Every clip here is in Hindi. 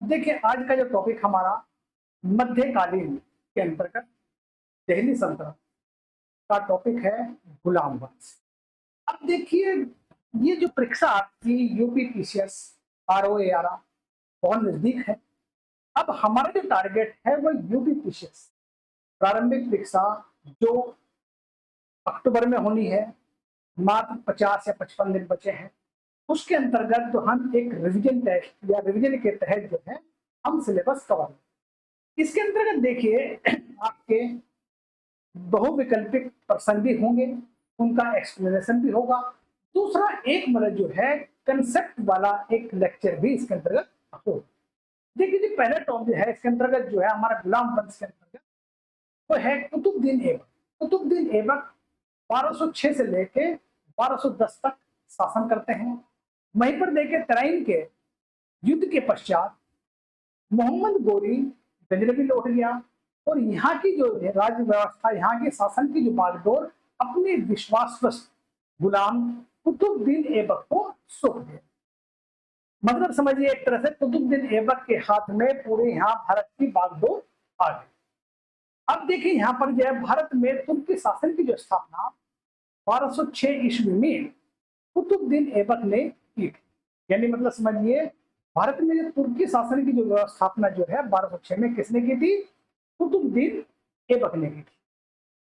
देखिए, आज का जो टॉपिक हमारा मध्यकालीन के अंतर्गत दिल्ली सल्तनत का टॉपिक है गुलाम वंश। अब देखिए, ये जो परीक्षा आपकी यूपीपीसीएस आरओएआर बहुत नजदीक है। अब हमारा जो टारगेट है वो यूपीपीसीएस प्रारंभिक परीक्षा जो अक्टूबर में होनी है, मात्र 50 या 55 दिन बचे हैं। उसके अंतर्गत जो हम एक रिवीजन टेस्ट या रिवीजन के तहत जो है हम सिलेबस कवर करें। इसके अंतर्गत देखिए, आपके बहुविकल्पिक प्रश्न भी होंगे, उनका एक्सप्लेनेशन भी होगा। दूसरा एक मतलब जो है कंसेप्ट वाला एक लेक्चर भी इसके अंतर्गत होगा। देखिए जी, पहला टॉप जो है इसके अंतर्गत जो है हमारा गुलाम वंश के अंतर्गत वो है कुतुबुद्दीन ऐबक। कुतुबुद्दीन ऐबक 1206 से लेके 1210 तक शासन करते हैं। वहीं पर देखिए, तराइन के युद्ध के पश्चात मोहम्मद गोरी गजनबी लौट गया और यहाँ की जो राज्य व्यवस्था, यहाँ के शासन की जो बागडोर अपने विश्वासवश गुलाम कुतुबुद्दीन ऐबक को सौंप दिया। मतलब समझिए, एक तरह से कुतुबुद्दीन ऐबक के हाथ में पूरे यहाँ भारत की बागडोर आ गई। अब देखिए, यहाँ पर जो है भारत में तुर्की शासन की जो स्थापना 1206 ईस्वी में कुतुबुद्दीन ऐबक ने की थी। यानी मतलब समझिए, भारत में जो तुर्की शासन की जो व्यवस्थापना जो है 1206 में किसने की थी? कुतुबुद्दीन ऐबक ने की थी।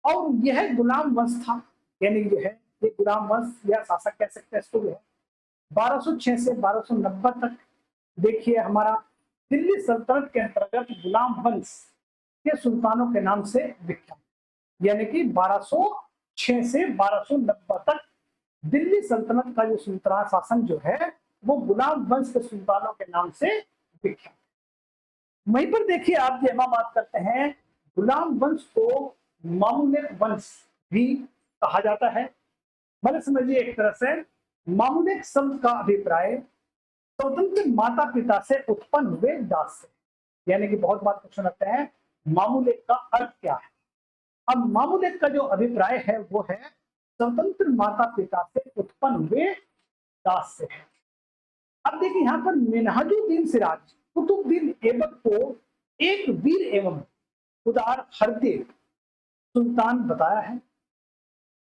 और यह गुलाम वंश था, यानी जो है ये गुलाम वंश या शासक कह सकते हैं इसको, जो है 1206 से 1290 तक देखिए हमारा दिल्ली सल्तनत के अंतर्गत गुलाम वंश के सुल्तानों के नाम से विख्यात। यानी कि 1206 से 1290 तक दिल्ली सल्तनत का जो सुल्तान शासन जो है वो गुलाम वंश के सुल्तानों के नाम से विख्यात। वहीं पर देखिए, आप जब हम बात करते हैं, गुलाम वंश को मामूलिक वंश भी कहा जाता है। मतलब समझिए, एक तरह से मामूलिक शब्द का अभिप्राय स्वतंत्र माता पिता से उत्पन्न हुए दास से। यानी कि बहुत बात क्वेश्चन आते हैं, मामूलिक का अर्थ क्या है? अब मामूलिक का जो अभिप्राय है वो है स्वतंत्र माता पिता से उत्पन्न हुए दास से है। अब देखिए, यहाँ पर मिनहाजुद्दीन सिराज कुतुबुद्दीन ऐबक को एक वीर एवं उदार हृदय सुल्तान बताया है।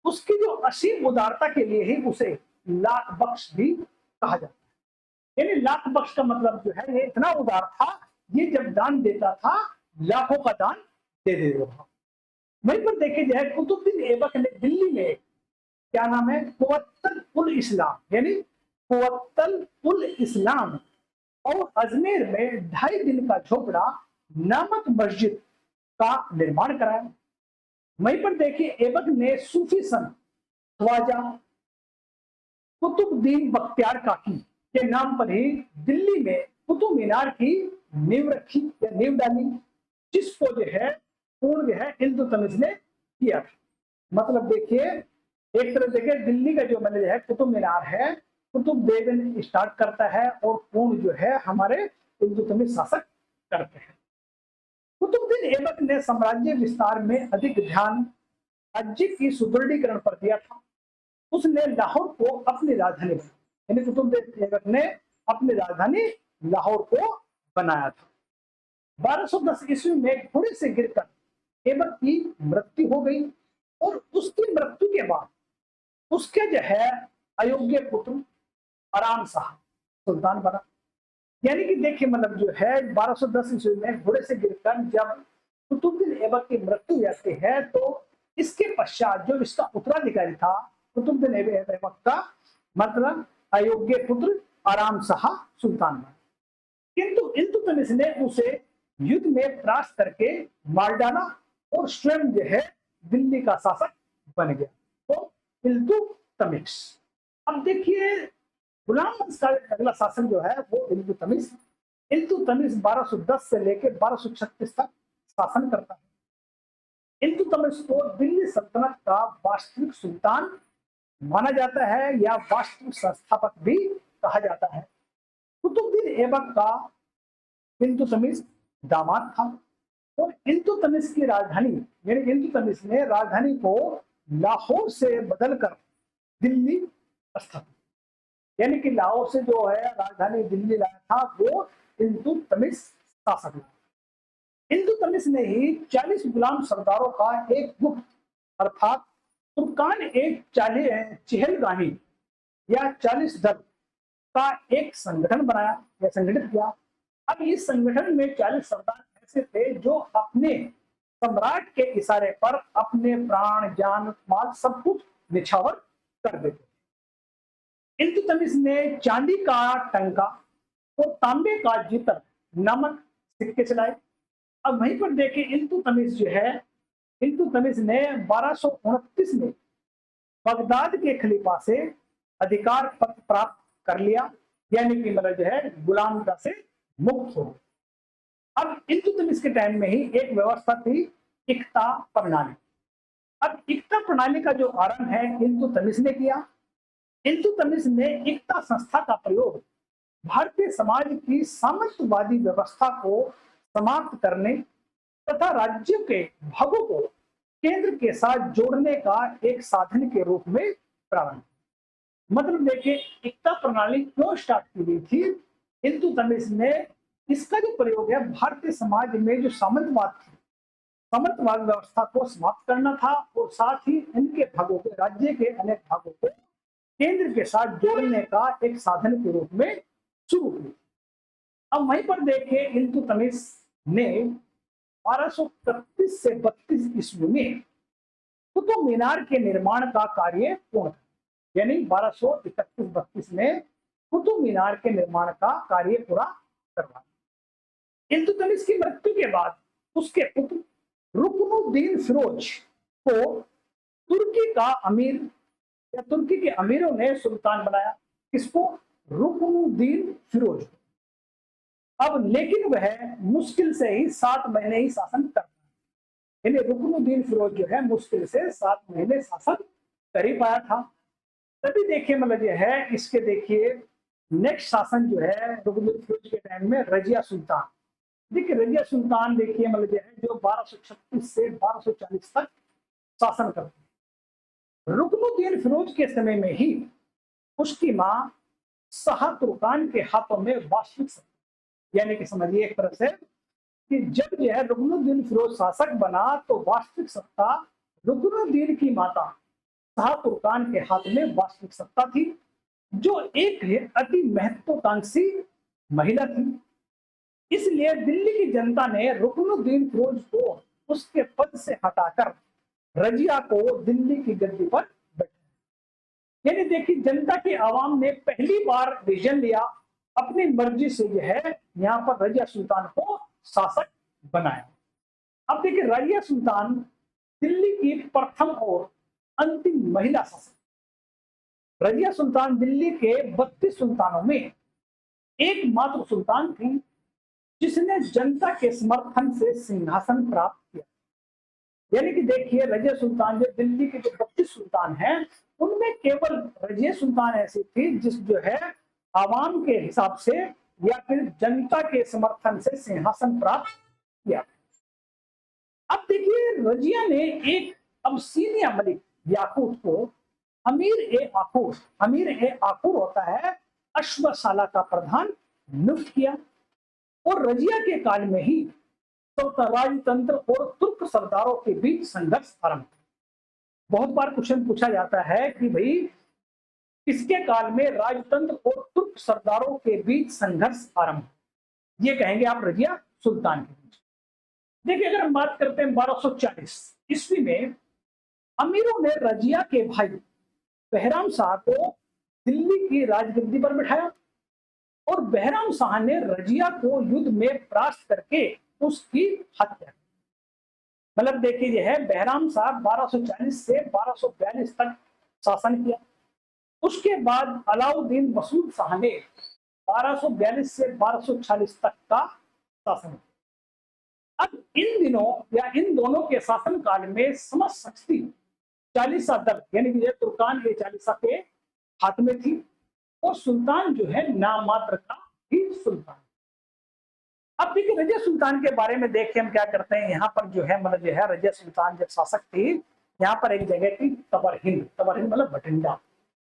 उसकी जो असीम उदारता के लिए ही उसे लाख बख्श भी कहा जाता है। यानी लाख बख्श का मतलब जो है ये इतना उदार था, ये जब दान देता था लाखों का दान दे देता था। वहीं पर देखिए जो है, कुतुबुद्दीन ऐबक ने दिल्ली में क्या नाम है, कुवत्तल उल इस्लाम यानी कुवत्तल उल इस्लाम और अजमेर में 2.5 दिन का झोपड़ा नामक मस्जिद का निर्माण कराया। वहीं पर देखिए, ऐबक ने सूफी संत ख्वाजा कुतुबुद्दीन बख्तियार काकी के नाम पर ही दिल्ली में कुतुब मीनार की नींव रखी या नींव डाली, जिसको जो है पूर्ण जो है इल्तुतमिश ने किया था। मतलब देखिए, एक तरह देखिए दिल्ली का जो मैंने है कुतुब मीनार है, कुतुब बेगम स्टार्ट करता है और पूर्ण जो है हमारे इल्तुतमिश शासक करते हैं। कुतुबुद्दीन ऐबक ने साम्राज्य विस्तार में अधिक ध्यान राज्य की सुदृढ़ीकरण पर दिया था। उसने लाहौर को अपनी राजधानी बनाई। यानी कुतुबुद्दीन ऐबक ने अपनी राजधानी लाहौर को बनाया था। 1210 ईस्वी में घोड़े से गिरकर ऐबक की मृत्यु हो गई और उसकी मृत्यु के बाद उसके जो है अयोग्य पुत्र आराम शाह सुल्तान बना। यानी कि देखिए, मतलब जो है 1210 ईस्वी में घोड़े से गिरकर जब कुतुबुद्दीन ऐबक की मृत्यु जाती है, तो इसके पश्चात जो इसका उत्तराधिकारी था कुतुबुद्दीन ऐबक का, मतलब अयोग्य पुत्र आराम शाह सुल्तान बना। किंतु इल्तुतमिश ने उसे युद्ध में परास्त करके मार डाला और स्वयं जो है दिल्ली का शासक बन गया। तो इल्तुतमिश। अब देखिए, गुलाम वंश का अगला शासन जो है वो इल्तुतमिश। इल्तुतमिश 1210 से लेकर 1236 तक शासन करता है। इल्तुतमिश को दिल्ली सल्तनत का वास्तविक सुल्तान माना जाता है या वास्तविक संस्थापक भी कहा जाता है। कुतुबुद्दीन ऐबक का इल्तुतमिश दामाद था और इल्तुतमिश की राजधानी यानी इल्तुतमिश ने राजधानी को लाहौर से बदलकर दिल्ली स्थापित, यानी कि लाहौर से जो है राजधानी दिल्ली लाया था वो इल्तुतमिश शासक। इल्तुतमिश ने ही 40 गुलाम सरदारों का एक गुप्त अर्थात तुर्कान एक चहलगामी या 40 दल का एक संगठन बनाया या संगठित किया। अब इस संगठन में 40 सरदार ऐसे थे जो अपने सम्राट के इशारे पर अपने प्राण जान माल सब कुछ निछावर कर देते। इल्तुतमिश ने चांदी का टंका और तांबे का जीतर नमक सिक्के चलाए। अब वहीं पर देखिए इल्तुतमिश जो है, इल्तुतमिश ने 1229 में बगदाद के खलीफा से अधिकार पत्र प्राप्त कर लिया, यानी कि मतलब जो है गुलामता से मुक्त हो। अब इल्तुतमिश के टाइम में ही एक व्यवस्था थी इक्ता प्रणाली। अब इक्ता प्रणाली का जो आरंभ है इल्तुतमिश ने किया। इल्तुतमिश ने इक्ता संस्था का प्रयोग भारतीय समाज की सामंतवादी व्यवस्था को समाप्त करने तथा राज्यों के भागों को केंद्र के साथ जोड़ने का एक साधन के रूप में प्रारंभ। मतलब देखिए इक्ता प्रणाली क्यों स्टार्ट की गई थी। इल्तुतमिश ने इसका जो प्रयोग है भारतीय समाज में जो सामंतवाद थी, सामंतवाद व्यवस्था को समाप्त करना था और साथ ही इनके भागों के राज्य के अनेक भागों को केंद्र के साथ जोड़ने का एक साधन के रूप में शुरू की। अब वहीं पर देखिए इल्तुतमिश ने 1231 से 32 ईस्वी में कुतुब मीनार के निर्माण का कार्य पूर्ण, यानी 1231-32 में कुतुब मीनार के निर्माण का कार्य पूरा करवाया। इल्तुतमिश की मृत्यु के बाद उसके पुत्र रुकनुद्दीन फिरोज को तुर्की का अमीर या तुर्की के अमीरों ने सुल्तान बनाया। किसको? रुकनुद्दीन फिरोज। अब लेकिन वह मुश्किल से ही 7 महीने ही शासन कर, यानी रुकनुद्दीन फिरोज जो है मुश्किल से 7 महीने शासन कर ही पाया था। तभी देखिए मतलब यह है इसके देखिए नेक्स्ट शासन जो है रुकनुद्दीन फिरोज के टाइम में रजिया सुल्तान। देखिए रजिया सुल्तान देखिए मतलब यह है जो 1236 से 1240 तक शासन करते हैं। रुकनुद्दीन फिरोज के समय में ही उसकी मां शाह तुर्कान के हाथों में वास्तविक, यानी कि समझिए एक तरह से कि जब यह रुकनुद्दीन फिरोज शासक बना तो वास्तविक सत्ता रुकनुद्दीन की माता शाह तुर्कान के हाथ में वास्तविक सत्ता थी, जो एक अति महत्वाकांक्षी महिला थी। इसलिए दिल्ली की जनता ने रुकनुद्दीन फिरोज को उसके पद से हटाकर रजिया को दिल्ली की गद्दी पर बैठाया। यानी देखिए जनता की आवाम ने पहली बार डिसीजन लिया, अपनी मर्जी से यह है यहाँ पर रजिया सुल्तान को शासक बनाया। अब देखिए रजिया सुल्तान दिल्ली की प्रथम और अंतिम महिला शासक। रजिया सुल्तान दिल्ली के 32 सुल्तानों में एकमात्र सुल्तान थी जिसने जनता के समर्थन से सिंहासन प्राप्त किया। यानी कि देखिए रजिया सुल्तान जो दिल्ली के जो 32 सुल्तान हैं उनमें केवल रजिया सुल्तान ऐसी थी जिस जो है आवाम के हिसाब से या फिर जनता के समर्थन से सिंहासन प्राप्त किया। अब देखिए रजिया ने एक अबसीनिया मलिक याकूत को अमीर ए आखूर होता है अश्वशाला का प्रधान नियुक्त किया और रजिया के काल में ही राजतंत्र और तुर्क सरदारों के बीच संघर्ष आरंभ। बहुत बार क्वेश्चन पूछा जाता है कि भाई किसके काल में राजतंत्र और तुर्क सरदारों के बीच संघर्ष आरंभ? ये कहेंगे आप रजिया सुल्तान के बीच। देखिए अगर हम बात करते हैं 1240 ईस्वी में अमीरों ने रजिया के भाई बहराम शाह को दिल्ली की राजगद्दी पर बिठाया और बहराम शाह ने रजिया को युद्ध में परास्त करके उसकी हत्या। मतलब देखिए यह है बहराम शाह 1240 से 1242 तक शासन किया। उसके बाद अलाउद्दीन मसूद शाह ने 1242 से 1246 तक का शासन किया। अब इन दिनों या इन दोनों के शासन काल में समस्त शक्ति चालीसा दल यानी कि तुर्कान के चालीसा के हाथ में थी और सुल्तान जो है नाम मात्र का ही सुल्तान। अब देखिए रजिया सुल्तान के बारे में देखिए हम क्या करते हैं। यहाँ पर जो है मतलब जो है रजिया सुल्तान जब शासक थी यहाँ पर एक जगह थी तबरहिंद मतलब बठिंडा।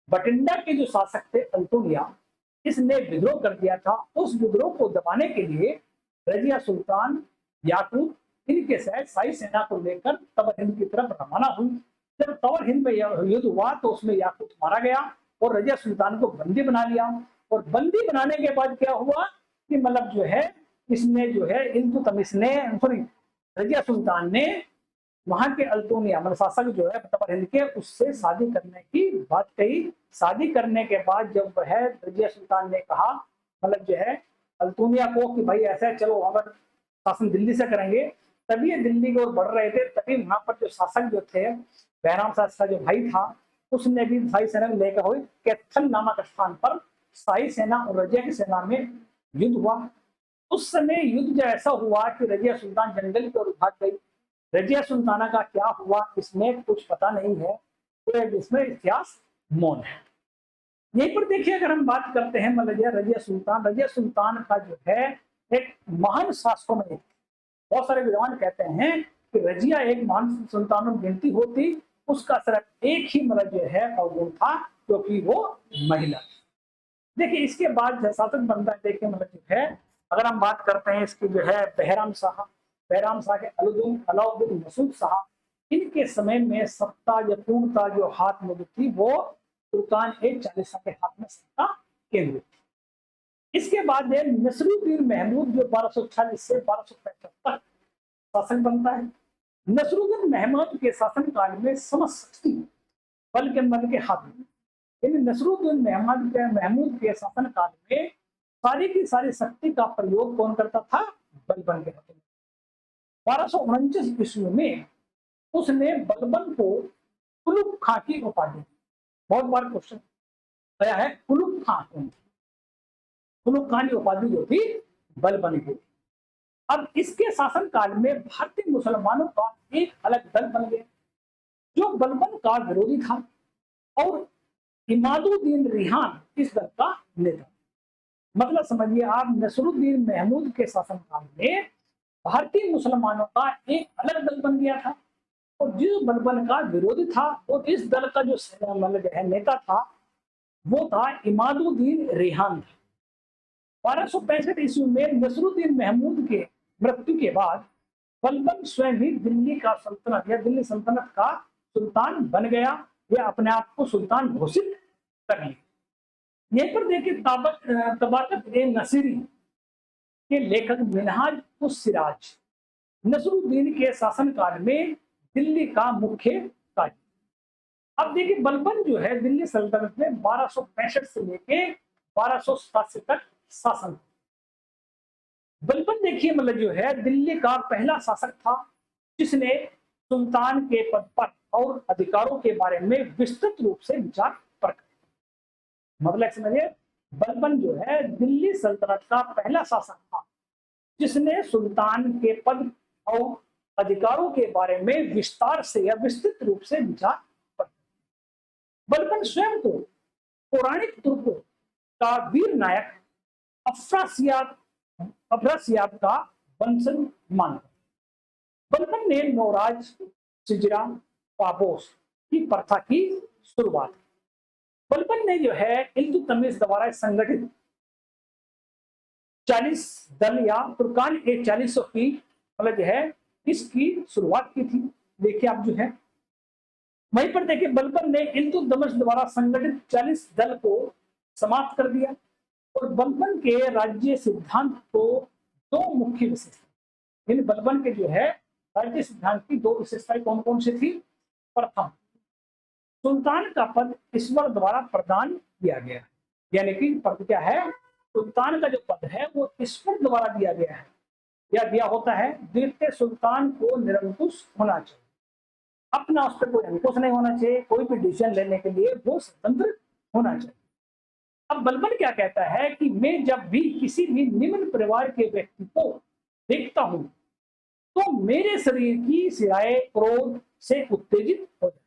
बठिंडा के जो शासक थे अल्तुनिया इसने विद्रोह कर दिया था। उस विद्रोह को दबाने के लिए रजिया सुल्तान, याकूब, इनके साथ शाही सेना को लेकर तवर हिंद की तरफ रवाना हुई। जब तवर हिंद में युद्ध हुआ तो उसमें याकूब मारा गया और रजिया सुल्तान को बंदी बना लिया। और बंदी बनाने के बाद क्या हुआ कि मतलब जो है इसने जो है इल्तुतमिश ने सॉरी रजिया सुल्तान ने वहां के अल्तुनिया मतलब शासक जो है तवर हिंद के, उससे शादी करने की बात कही। शादी करने के बाद जब वह रजिया सुल्तान ने कहा मतलब जो है अल्तुनिया को कि भाई ऐसा चलो अगर शासन दिल्ली से करेंगे, तभी ये दिल्ली की ओर बढ़ रहे थे। तभी वहां पर जो शासक जो थे बैराम शाह का जो भाई था, उसने भी शाही सेना लेकर हुई कैथल नामक स्थान पर शाही सेना और रजिया की सेना में युद्ध हुआ। उस समय युद्ध जो ऐसा हुआ कि रजिया सुल्तान जंगल की ओर भाग गई। रजिया सुल्ताना का क्या हुआ इसमें कुछ पता नहीं है, तो इसमें इतिहास मौन है। यहीं पर देखिए अगर हम बात करते हैं मतलब रजिया सुल्तान का जो है एक महान शासकों में, बहुत सारे विद्वान कहते हैं कि रजिया एक महान सुल्तानों में गिनती होती, उसका सिर्फ एक ही मतलब जो है अवगुण था क्योंकि वो महिला। देखिए इसके बाद शासक बनता है, देखिए मतलब जो है अगर हम बात करते हैं इसकी जो है बहराम शाह के अलाउद्दीन मसूद शाह, इनके समय में सत्ता या पूर्णता जो हाथ में थी वो सुल्तान चालीसा के हाथ में सत्ता केंद्रित थी। इसके बाद नसरुद्दीन महमूद जो 1240 से 1265 तक शासक बनता है। नसरुद्दीन महमूद के शासन काल में समस्त शक्ति बल के हाथ में, यानी नसरुद्दीन महमूद के शासन काल में सारी की सारी शक्ति का प्रयोग कौन करता था? बलबन के हाथों में। 1249 ईस्वी में उसने बलबन को कुलुक खां की उपाधि, बहुत बार क्वेश्चन आया है, कुलुक खां की उपाधि जो थी बलबन की। अब इसके शासन काल में भारतीय मुसलमानों का एक अलग दल बन गया जो बलबन का विरोधी था और इमादुद्दीन रिहान इस दल का नेता। मतलब समझिए आप, नसरुद्दीन महमूद के शासन काल में भारतीय मुसलमानों का एक अलग दल बन गया था और जिस बलबन का विरोधी था और इस दल का जो मतलब है नेता था वो था इमादुद्दीन रिहान था। 1265 ईस्वी में नसरुद्दीन महमूद के मृत्यु के बाद बलबन स्वयं ही दिल्ली का सल्तनत या दिल्ली सल्तनत का सुल्तान बन गया या अपने आप को सुल्तान घोषित कर लिया। यहीं पर देखिए तबाकत ए नसीरी के लेखक मिनहाज उस सिराज नसरुद्दीन के शासनकाल में दिल्ली का मुख्य काजी। अब देखिए बलबन जो है दिल्ली सल्तनत में 1265 से लेके 1287 तक शासन। बलबन देखिए मतलब जो है दिल्ली का पहला शासक था जिसने सुल्तान के पद पर और अधिकारों के बारे में विस्तृत रूप से विचार प्रकट। मतलब समझिए बलबन जो है दिल्ली सल्तनत का पहला शासक था जिसने सुल्तान के पद और अधिकारों के बारे में विस्तार से या विस्तृत रूप से विचार प्रकट। बलबन स्वयं को पौराणिक तुर्कों का वीर नायक अफरासियाब का वंशज मानता। बलबन ने नौराज, सिजरा, पापोस की प्रथा की शुरुआत। बलबन ने जो है इल्तुतमिश द्वारा संगठित 40 दल या तुर्कान ए 40 की मतलब जो है इसकी शुरुआत की थी। देखिए आप जो है वहीं पर देखिए बलबन ने इल्तुतमिश द्वारा संगठित 40 दल को समाप्त कर दिया और बलबन के राज्य सिद्धांत को दो मुख्य विशेषता, इन बलबन के जो है राज्य सिद्धांत की दो विशेषताएं कौन कौन सी थी? प्रथम, सुल्तान का पद ईश्वर द्वारा प्रदान किया गया, यानी कि पद क्या है? सुल्तान का जो पद है वो ईश्वर द्वारा दिया गया है या दिया होता है। द्वितीय, सुल्तान को निरंकुश होना चाहिए, अपना उस पर कोई अंकुश नहीं होना चाहिए, कोई भी डिसीजन लेने के लिए वो स्वतंत्र होना चाहिए। अब बलबन क्या कहता है कि मैं जब भी किसी भी निम्न परिवार के व्यक्ति को देखता हूं तो मेरे शरीर की सिराएं क्रोध से उत्तेजित हो जाती।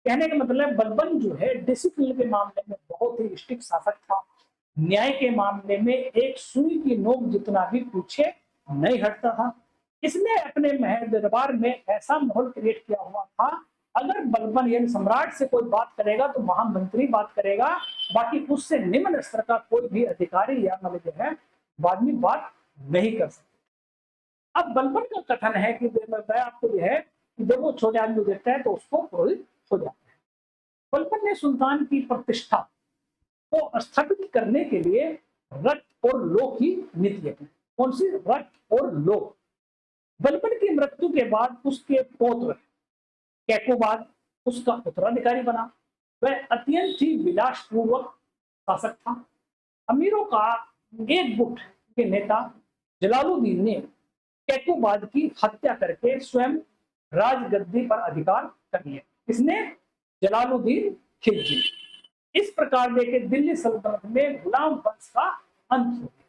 कहने का मतलब बलबन जो है डिसिप्लिन के मामले में बहुत ही स्ट्रिक्ट शासक था। न्याय के मामले में एक सुई की नोक जितना भी पूछे नहीं हटता था। इसने अपने महल दरबार में ऐसा माहौल क्रिएट किया हुआ था अगर बलबन यानी सम्राट से कोई बात करेगा तो महामंत्री बात करेगा, बाकी उससे निम्न स्तर का कोई भी अधिकारी या मतलब जो है आदमी बात नहीं कर सकता। अब बलबन का कथन है कि मैं आपको जो है कि जब वो छोटे आदमी देखता है तो उसको पुरोहित हो जाता है। बलबन ने सुल्तान की प्रतिष्ठा को स्थापित करने के लिए रट और लो की नीति अपनाई। कौन सी? रट और लो। बलबन की मृत्यु के बाद उसके पौत्र कैकोबाद उसका उत्तराधिकारी बना। वह अत्यंत ही विलासपूर्वक शासक था। अमीरों का एक गुट के नेता जलालुद्दीन ने कैकोबाद की हत्या करके स्वयं राजगद्दी पर अधिकार कर लिया। इसने? जलालुद्दीन खिलजी। इस प्रकार देखे दिल्ली सल्तनत में गुलाम वंश का अंत हो गया।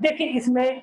देखिए इसमें